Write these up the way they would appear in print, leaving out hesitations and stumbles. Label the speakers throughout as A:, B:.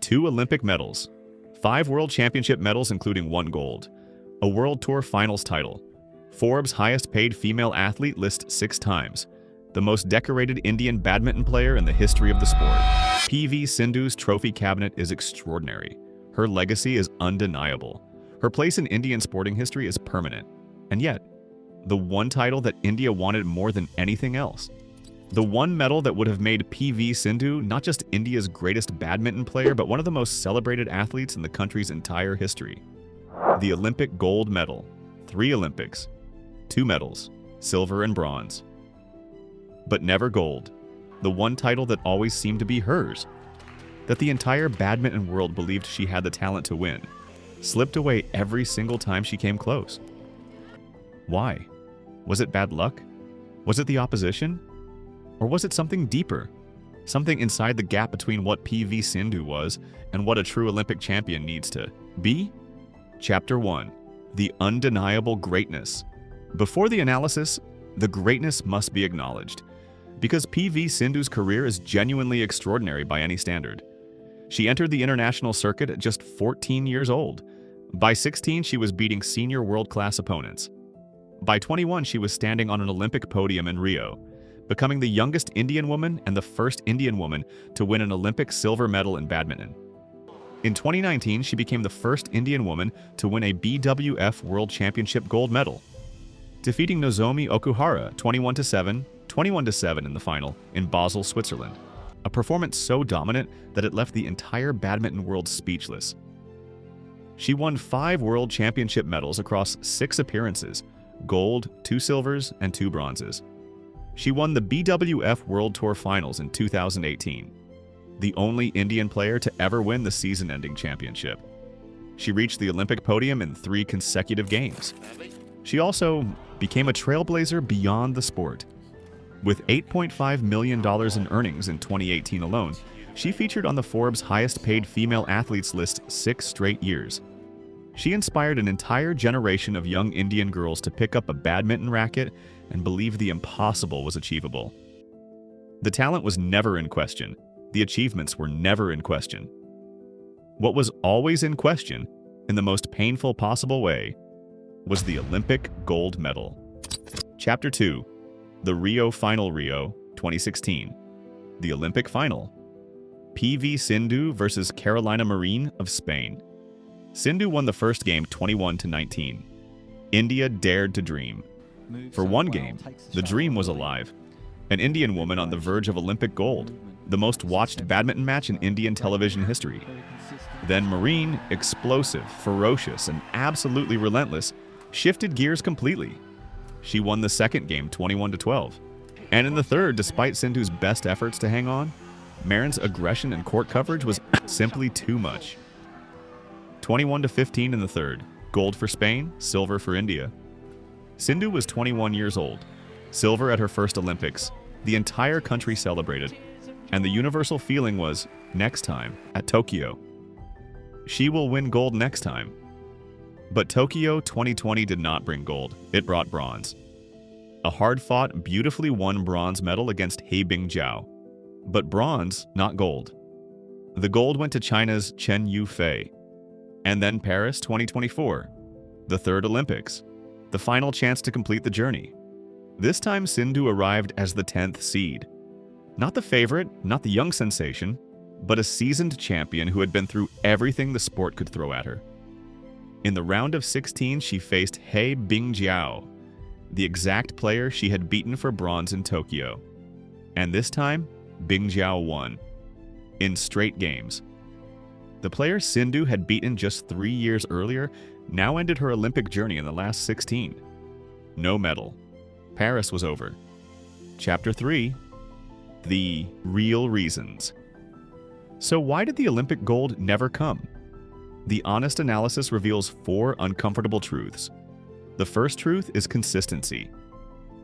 A: 2 Olympic medals, 5 World Championship medals including 1 gold, a World Tour Finals title, Forbes' highest-paid female athlete list 6 times, the most decorated Indian badminton player in the history of the sport. PV Sindhu's trophy cabinet is extraordinary. Her legacy is undeniable. Her place in Indian sporting history is permanent. And yet, the one title that India wanted more than anything else, the one medal that would have made PV Sindhu not just India's greatest badminton player, but one of the most celebrated athletes in the country's entire history. The Olympic gold medal, 3 Olympics, 2 medals, silver and bronze. But never gold, the one title that always seemed to be hers, that the entire badminton world believed she had the talent to win, slipped away every single time she came close. Why? Was it bad luck? Was it the opposition? Or was it something deeper? Something inside the gap between what PV Sindhu was and what a true Olympic champion needs to be? Chapter 1. The undeniable greatness. Before the analysis, the greatness must be acknowledged, because PV Sindhu's career is genuinely extraordinary by any standard. She entered the international circuit at just 14 years old. By 16, she was beating senior world-class opponents. By 21, she was standing on an Olympic podium in Rio, becoming the youngest Indian woman and the first Indian woman to win an Olympic silver medal in badminton. In 2019, she became the first Indian woman to win a BWF World Championship gold medal, defeating Nozomi Okuhara 21-7, 21-7 in the final in Basel, Switzerland. A performance so dominant that it left the entire badminton world speechless. She won 5 World Championship medals across 6 appearances, gold, 2 silvers, and 2 bronzes. She won the BWF World Tour Finals in 2018, the only Indian player to ever win the season-ending championship. She reached the Olympic podium in 3 consecutive games. She also became a trailblazer beyond the sport. With $8.5 million in earnings in 2018 alone, she featured on the Forbes highest-paid female athletes list 6 straight years. She inspired an entire generation of young Indian girls to pick up a badminton racket and believe the impossible was achievable. The talent was never in question. The achievements were never in question. What was always in question, in the most painful possible way, was the Olympic gold medal. Chapter 2. The Rio Final, Rio 2016. The Olympic Final. PV Sindhu versus Carolina Marin of Spain. Sindhu won the first game 21-19. India dared to dream. For one game, the dream was alive. An Indian woman on the verge of Olympic gold, the most watched badminton match in Indian television history. Then Marin, explosive, ferocious, and absolutely relentless, shifted gears completely. She won the second game 21-12. And in the third, despite Sindhu's best efforts to hang on, Marin's aggression and court coverage was simply too much. 21-15 in the third, gold for Spain, silver for India. Sindhu was 21 years old, silver at her first Olympics. The entire country celebrated, and the universal feeling was, next time, at Tokyo. She will win gold next time. But Tokyo 2020 did not bring gold, it brought bronze. A hard-fought, beautifully won bronze medal against He Bingjiao. But bronze, not gold. The gold went to China's Chen Yufei. And then Paris 2024, the third Olympics, the final chance to complete the journey. This time Sindhu arrived as the 10th seed. Not the favorite, not the young sensation, but a seasoned champion who had been through everything the sport could throw at her. In the round of 16, she faced He Bingjiao, the exact player she had beaten for bronze in Tokyo. And this time, Bingjiao won, in straight games. The player Sindhu had beaten just 3 years earlier now ended her Olympic journey in the last 16. No medal. Paris was over. Chapter 3. The real reasons. So why did the Olympic gold never come? The honest analysis reveals 4 uncomfortable truths. The first truth is consistency.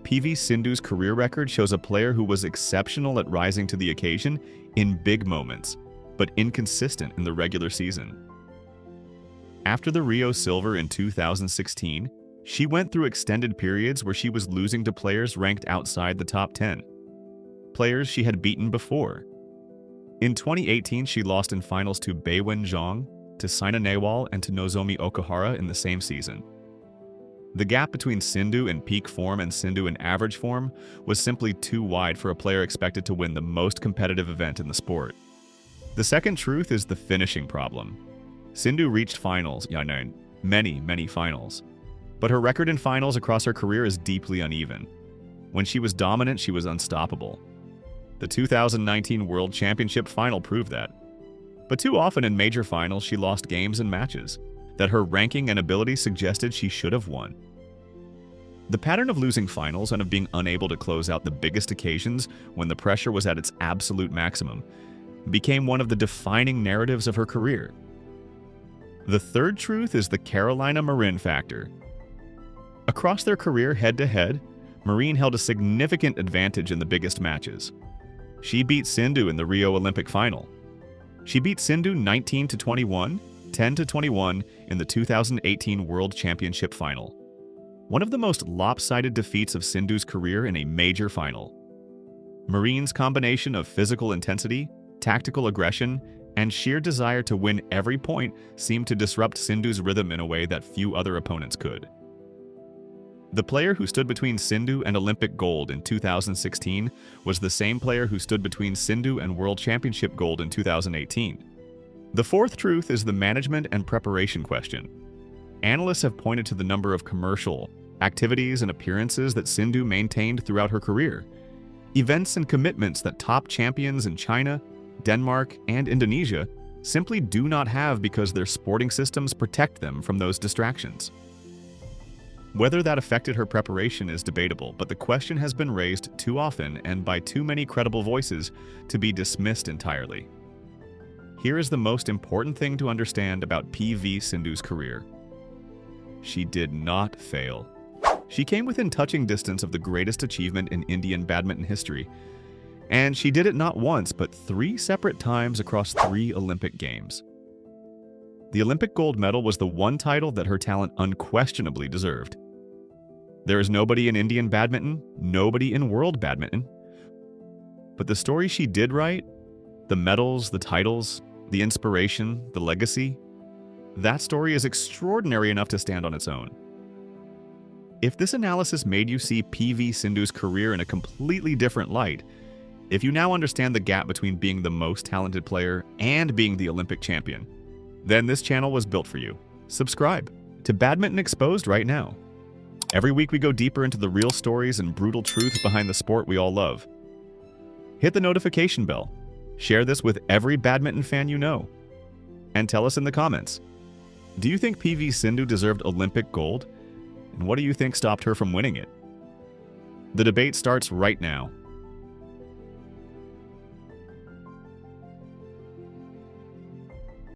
A: PV Sindhu's career record shows a player who was exceptional at rising to the occasion in big moments, but inconsistent in the regular season. After the Rio silver in 2016, she went through extended periods where she was losing to players ranked outside the top 10, players she had beaten before. In 2018, she lost in finals to Baewen Zhang, to Saina Nehwal, and to Nozomi Okuhara in the same season. The gap between Sindhu in peak form and Sindhu in average form was simply too wide for a player expected to win the most competitive event in the sport. The second truth is the finishing problem. Sindhu reached finals, many finals. But her record in finals across her career is deeply uneven. When she was dominant, she was unstoppable. The 2019 World Championship final proved that. But too often in major finals, she lost games and matches that her ranking and ability suggested she should have won. The pattern of losing finals and of being unable to close out the biggest occasions when the pressure was at its absolute maximum became one of the defining narratives of her career. The third truth is the Carolina Marin factor. Across their career head-to-head, Marin held a significant advantage in the biggest matches. She beat Sindhu in the Rio Olympic final. She beat Sindhu 19-21, 10-21 in the 2018 World Championship final. One of the most lopsided defeats of Sindhu's career in a major final. Marin's combination of physical intensity, tactical aggression, and sheer desire to win every point seemed to disrupt Sindhu's rhythm in a way that few other opponents could. The player who stood between Sindhu and Olympic gold in 2016 was the same player who stood between Sindhu and World Championship gold in 2018. The fourth truth is the management and preparation question. Analysts have pointed to the number of commercial activities and appearances that Sindhu maintained throughout her career. Events and commitments that top champions in China, Denmark, and Indonesia simply do not have because their sporting systems protect them from those distractions. Whether that affected her preparation is debatable, but the question has been raised too often and by too many credible voices to be dismissed entirely. Here is the most important thing to understand about PV Sindhu's career. She did not fail. She came within touching distance of the greatest achievement in Indian badminton history, and she did it not once but 3 separate times across 3 Olympic Games. The Olympic gold medal was the one title that her talent unquestionably deserved. There is nobody in Indian badminton, nobody in world badminton. But the story she did write, the medals, the titles, the inspiration, the legacy, that story is extraordinary enough to stand on its own. If this analysis made you see PV Sindhu's career in a completely different light, if you now understand the gap between being the most talented player and being the Olympic champion, then this channel was built for you. Subscribe to Badminton Exposed right now. Every week we go deeper into the real stories and brutal truths behind the sport we all love. Hit the notification bell. Share this with every badminton fan you know. And tell us in the comments, do you think PV Sindhu deserved Olympic gold? And what do you think stopped her from winning it? The debate starts right now.